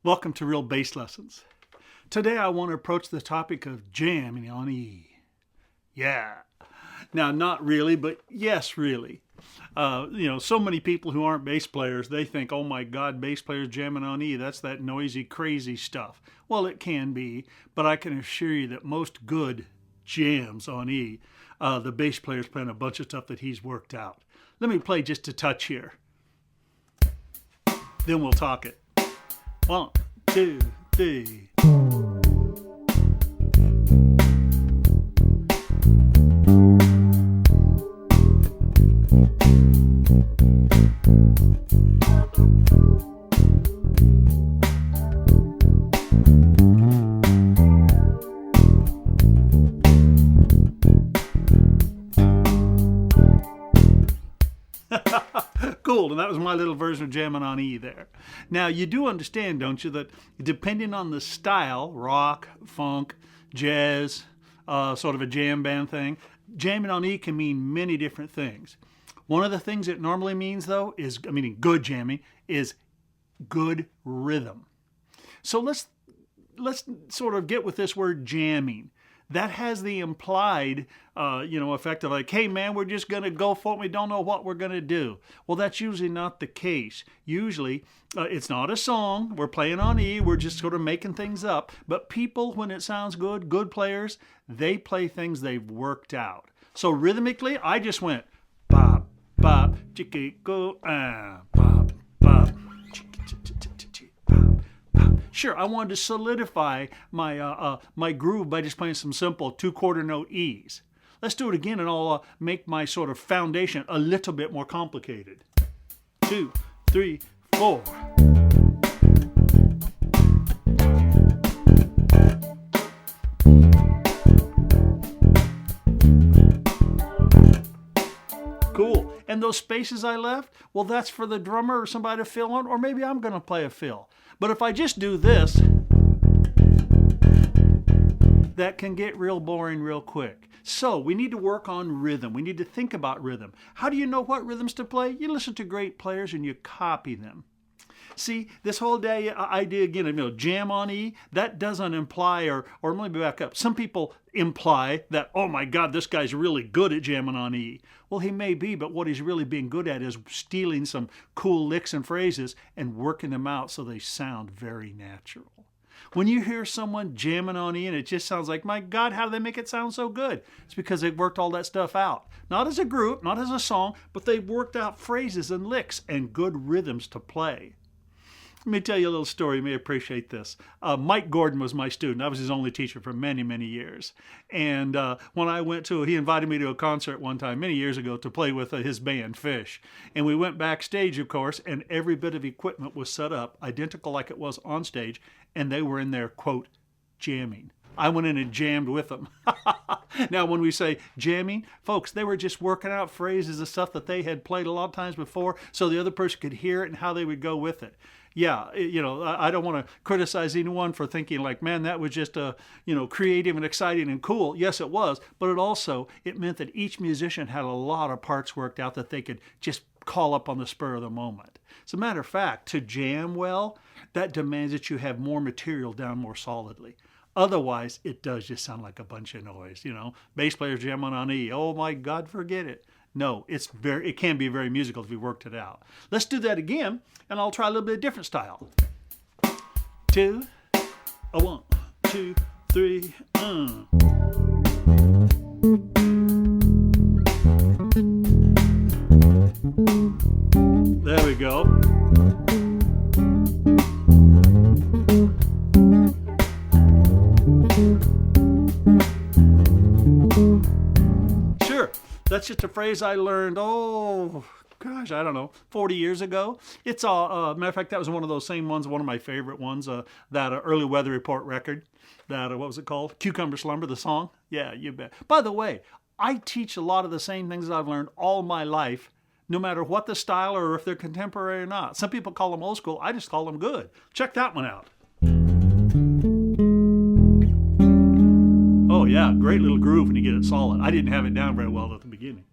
Welcome to Real Bass Lessons. Today I want to approach the topic of jamming on E. Yeah. Now, not really, but yes, really. So many people who aren't bass players, they think, oh my God, bass players jamming on E, that's that noisy, crazy stuff. Well, it can be, but I can assure you that most good jams on E, the bass player's playing a bunch of stuff that he's worked out. Let me play just a touch here. Then we'll talk it. 1, 2, 3. Cool, and that was my little version of jamming on E there. Now, you do understand, don't you, that depending on the style, rock, funk, jazz, sort of a jam band thing, jamming on E can mean many different things. One of the things it normally means, though, good jamming, is good rhythm. So let's sort of get with this word jamming. That has the implied, effect of like, hey man, we're just going to go for it. We don't know what we're going to do. Well, that's usually not the case. Usually, it's not a song. We're playing on E. We're just sort of making things up. But people, when it sounds good players, they play things they've worked out. So rhythmically, I just went bop, bop, chicka, go, bop, bop, Sure, I wanted to solidify my groove by just playing some simple 2-quarter note E's. Let's do it again and I'll make my sort of foundation a little bit more complicated. 2, 3, 4. Cool. And those spaces I left, well, that's for the drummer or somebody to fill in, or maybe I'm going to play a fill. But if I just do this, that can get real boring real quick. So we need to work on rhythm. We need to think about rhythm. How do you know what rhythms to play? You listen to great players and you copy them. See, this whole idea again, jam on E, that doesn't imply, or let me back up. Some people imply that, oh my God, this guy's really good at jamming on E. Well, he may be, but what he's really being good at is stealing some cool licks and phrases and working them out so they sound very natural. When you hear someone jamming on E and it just sounds like, my God, how do they make it sound so good? It's because they've worked all that stuff out. Not as a group, not as a song, but they've worked out phrases and licks and good rhythms to play. Let me tell you a little story. You may appreciate this. Mike Gordon was my student. I was his only teacher for many, many years. And when I went he invited me to a concert one time many years ago to play with his band, Fish. And we went backstage, of course, and every bit of equipment was set up identical like it was on stage. And they were in there, quote, jamming. I went in and jammed with them. Now, when we say jamming, folks, they were just working out phrases of stuff that they had played a lot of times before so the other person could hear it and how they would go with it. Yeah, I don't want to criticize anyone for thinking like, man, that was just, creative and exciting and cool. Yes, it was. But it meant that each musician had a lot of parts worked out that they could just call up on the spur of the moment. As a matter of fact, to jam well, that demands that you have more material down more solidly. Otherwise, it does just sound like a bunch of noise. Bass players jamming on E. Oh my God, forget it. No, it can be very musical if you worked it out. Let's do that again, and I'll try a little bit of different style. 2, 1, 2, 3, There we go. That's just a phrase I learned, 40 years ago. It's matter of fact, that was one of those same ones, one of my favorite ones, that Early Weather Report record, that, what was it called? Cucumber Slumber, the song? Yeah, you bet. By the way, I teach a lot of the same things I've learned all my life, no matter what the style or if they're contemporary or not. Some people call them old school. I just call them good. Check that one out. Oh yeah, great little groove when you get it solid. I didn't have it down very well at the beginning.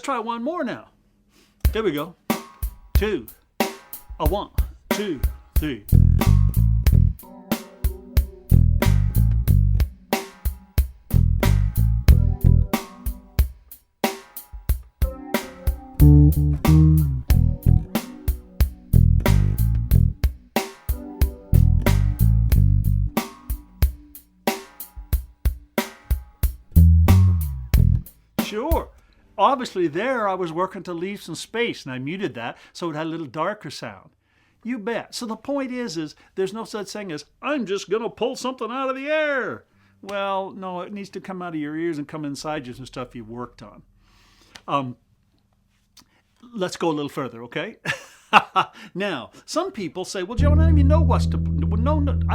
try one more now. There we go. 2, a 1, 2, 3. Sure. Obviously there I was working to leave some space, and I muted that so it had a little darker sound. You bet. So the point is there's no such thing as, I'm just going to pull something out of the air. Well, no, it needs to come out of your ears and come inside you, some stuff you've worked on. Let's go a little further, okay? Now, some people say, well, Joe, I don't even know I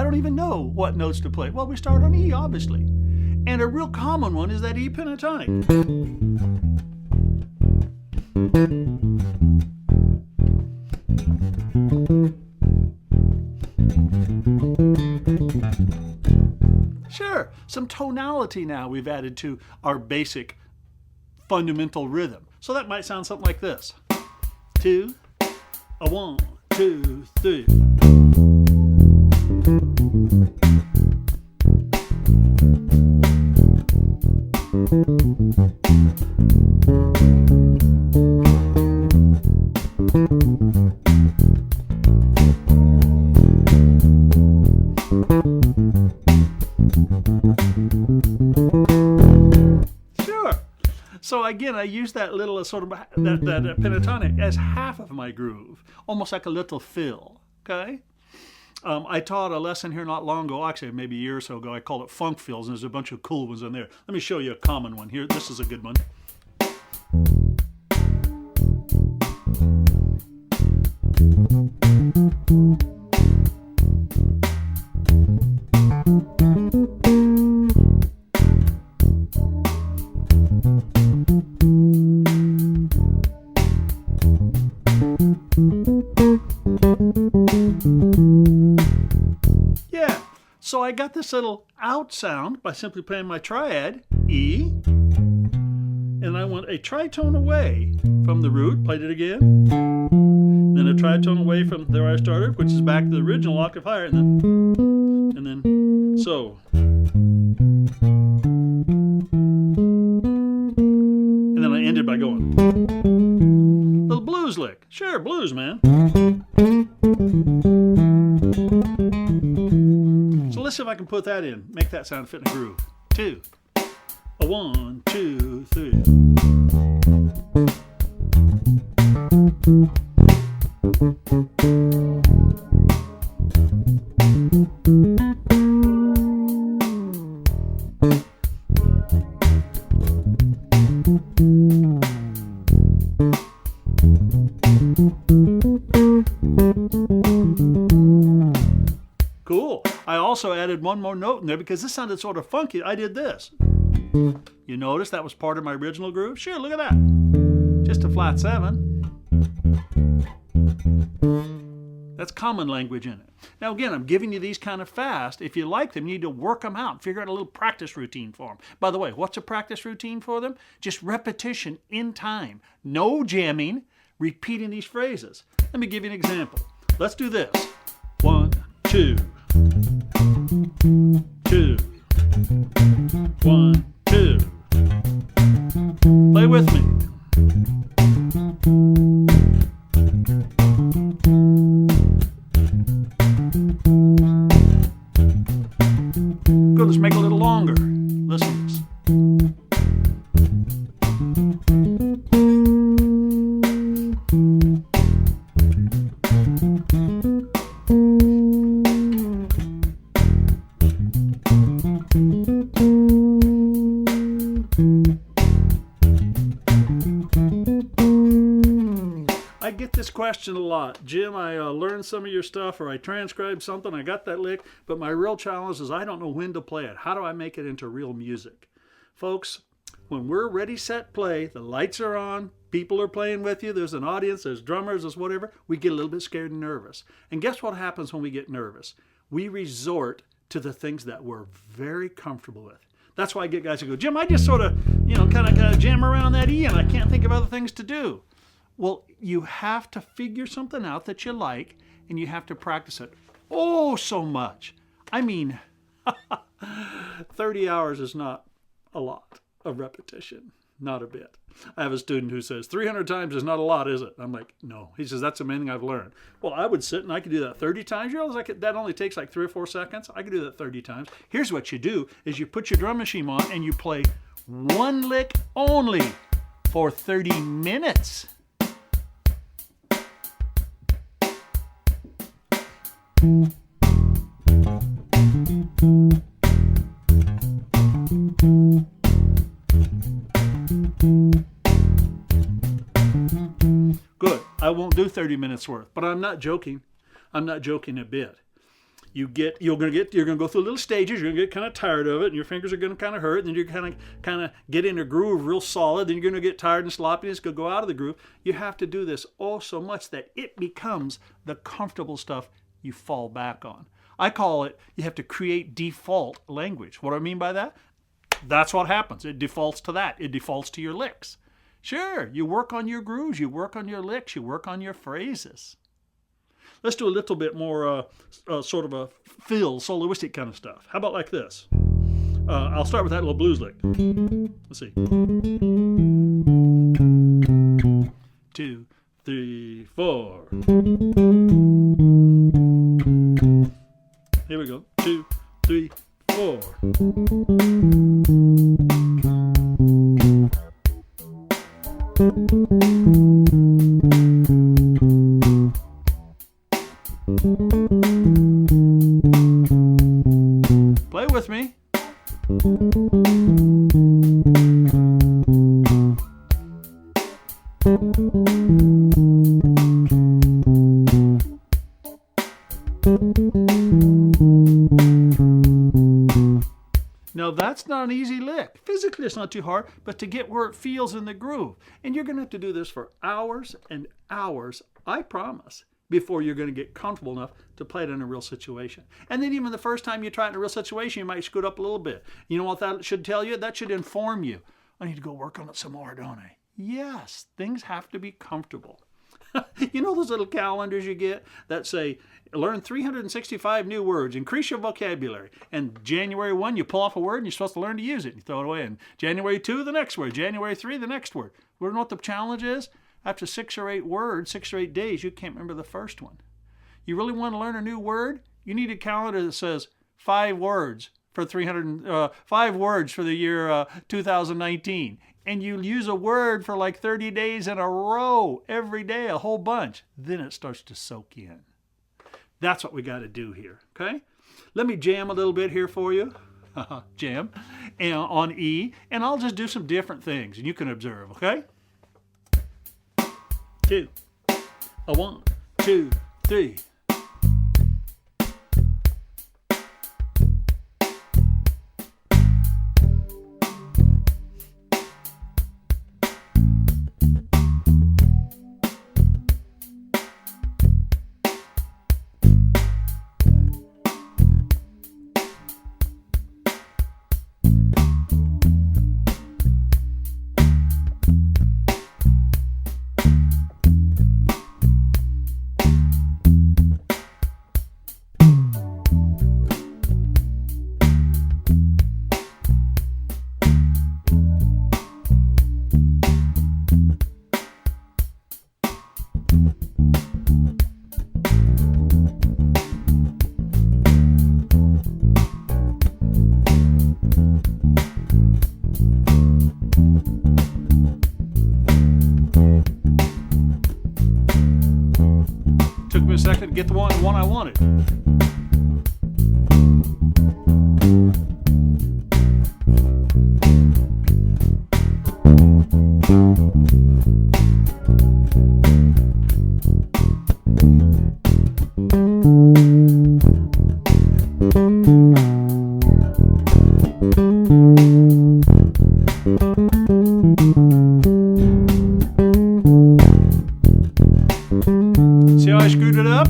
don't even know what notes to play. Well, we start on E, obviously. And a real common one is that E pentatonic. Sure, some tonality now we've added to our basic fundamental rhythm. So that might sound something like this. 2, a 1, 2, 3. Sure. So again, I use that little sort of that pentatonic as half of my groove, almost like a little fill. Okay. I taught a lesson here not long ago, actually maybe a year or so ago. I call it funk fills, and there's a bunch of cool ones in there. Let me show you a common one here. This is a good one. Yeah, so I got this little out sound by simply playing my triad, E, and I went a tritone away from the root, played it again, then a tritone away from there I started, which is back to the original octave higher, and then so. And then I ended by going. Little blues lick. Sure, blues, man. So let's see if I can put that in. Make that sound fit in a groove. 2, a 1, 2, 3. Cool. I also added one more note in there because this sounded sort of funky. I did this. You notice that was part of my original groove? Sure, look at that. Just a flat 7. That's common language in it. Now again, I'm giving you these kind of fast. If you like them, you need to work them out. Figure out a little practice routine for them. By the way, what's a practice routine for them? Just repetition in time. No jamming, repeating these phrases. Let me give you an example. Let's do this. 1, 2, 2, 1, 2. Play with me. Good, let's make it a little longer. Listen to this. I get this question a lot. Jim, I learned some of your stuff, or I transcribed something, I got that lick, but my real challenge is I don't know when to play it. How do I make it into real music? Folks, when we're ready, set, play, the lights are on, people are playing with you, there's an audience, there's drummers, there's whatever, we get a little bit scared and nervous. And guess what happens when we get nervous? We resort to the things that we're very comfortable with. That's why I get guys who go, Jim, I just sort of, kind of jam around that E and I can't think of other things to do. Well, you have to figure something out that you like, and you have to practice it so much. I mean, 30 hours is not a lot of repetition. Not a bit. I have a student who says 300 times is not a lot, is it? I'm like, no. He says, that's the main thing I've learned. Well, I would sit and I could do that 30 times. You realize that only takes like 3 or 4 seconds? I could do that 30 times. Here's what you do is you put your drum machine on and you play one lick only for 30 minutes. Good. I won't do 30 minutes worth, but I'm not joking. I'm not joking a bit. You're going to go through little stages. You're going to get kind of tired of it, and your fingers are going to kind of hurt. And then you're kind of get in a groove real solid. Then you're going to get tired and sloppy, and it's going to go out of the groove. You have to do this so much that it becomes the comfortable stuff you fall back on. I call it, you have to create default language. What do I mean by that? That's what happens. It defaults to that. It defaults to your licks. Sure, you work on your grooves, you work on your licks, you work on your phrases. Let's do a little bit more sort of a soloistic kind of stuff. How about like this? I'll start with that little blues lick. Let's see. 2, 3, 4. Here we go. 2, 3, 4. Play with me. Now that's not an easy lick. Physically it's not too hard, but to get where it feels in the groove. And you're going to have to do this for hours and hours, I promise, before you're going to get comfortable enough to play it in a real situation. And then even the first time you try it in a real situation, you might scoot up a little bit. You know what that should tell you? That should inform you. I need to go work on it some more, don't I? Yes, things have to be comfortable. You know those little calendars you get that say, learn 365 new words, increase your vocabulary. And January 1, you pull off a word and you're supposed to learn to use it. And you throw it away. And January 2, the next word. January 3, the next word. You know what the challenge is? After 6 or 8 words, 6 or 8 days, you can't remember the first one. You really want to learn a new word? You need a calendar that says 5 words for 5 words for the year 2019. And you use a word for like 30 days in a row, every day, a whole bunch. Then it starts to soak in. That's what we got to do here, okay? Let me jam a little bit here for you. Jam. And on E. And I'll just do some different things, and you can observe, okay? 2. 1, 2, 3. Took me a second to get the one I wanted. See how I screwed it up?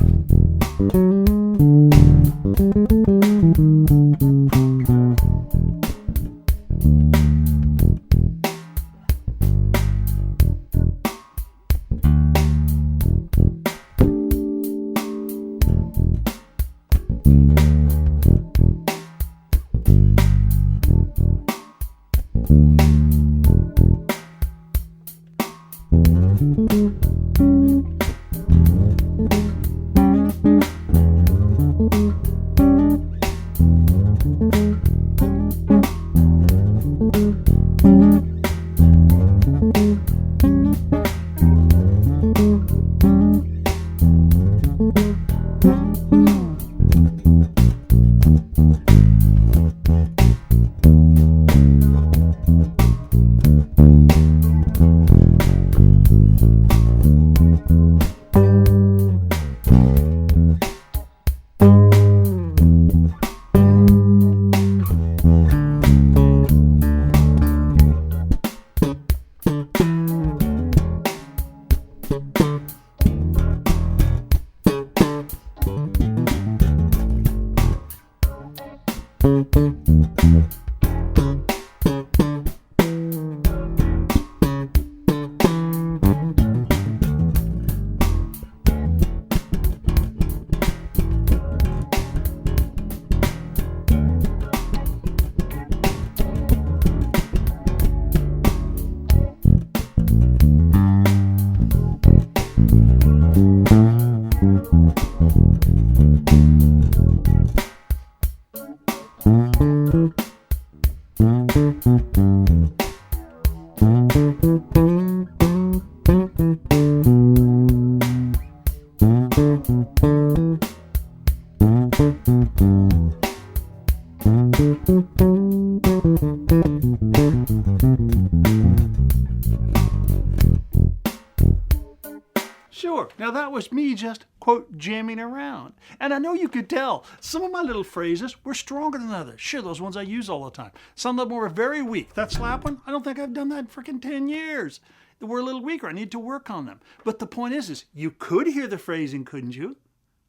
Sure, now that was me just, quote, jamming around. And I know you could tell some of my little phrases were stronger than others. Sure, those ones I use all the time. Some of them were very weak. That slap one, I don't think I've done that in freaking 10 years. They were a little weaker. I need to work on them. But the point is you could hear the phrasing, couldn't you?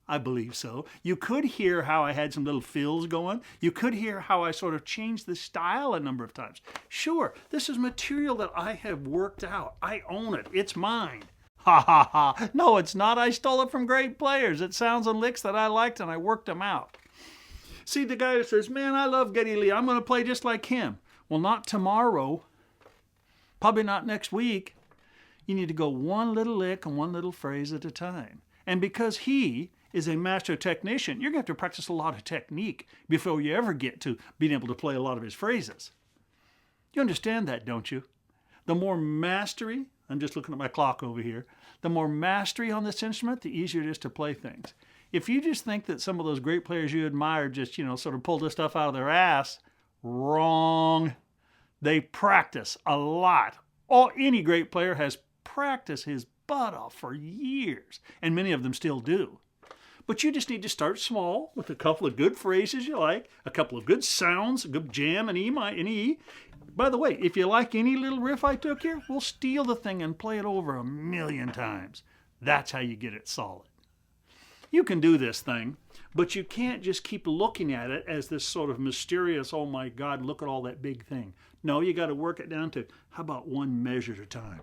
I believe so. You could hear how I had some little fills going. You could hear how I sort of changed the style a number of times. Sure, this is material that I have worked out. I own it. It's mine. Ha ha ha. No, it's not. I stole it from great players. It sounds and licks that I liked and I worked them out. See, the guy that says, man, I love Geddy Lee. I'm going to play just like him. Well, not tomorrow. Probably not next week. You need to go one little lick and one little phrase at a time. And because he is a master technician, you're going to have to practice a lot of technique before you ever get to being able to play a lot of his phrases. You understand that, don't you? The more mastery, I'm just looking at my clock over here, the more mastery on this instrument, the easier it is to play things. If you just think that some of those great players you admire just, sort of pull this stuff out of their ass, wrong. They practice a lot. Any great player has practiced his butt off for years, and many of them still do. But you just need to start small with a couple of good phrases you like, a couple of good sounds, a good jam and E. By the way, if you like any little riff I took here, we'll steal the thing and play it over 1,000,000 times. That's how you get it solid. You can do this thing, but you can't just keep looking at it as this sort of mysterious, oh my God, look at all that big thing. No, you got to work it down to, how about one measure at a time?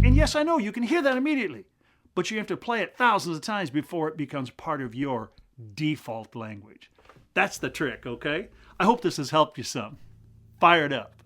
And yes, I know, you can hear that immediately, but you have to play it thousands of times before it becomes part of your default language. That's the trick, okay? I hope this has helped you some. Fire it up.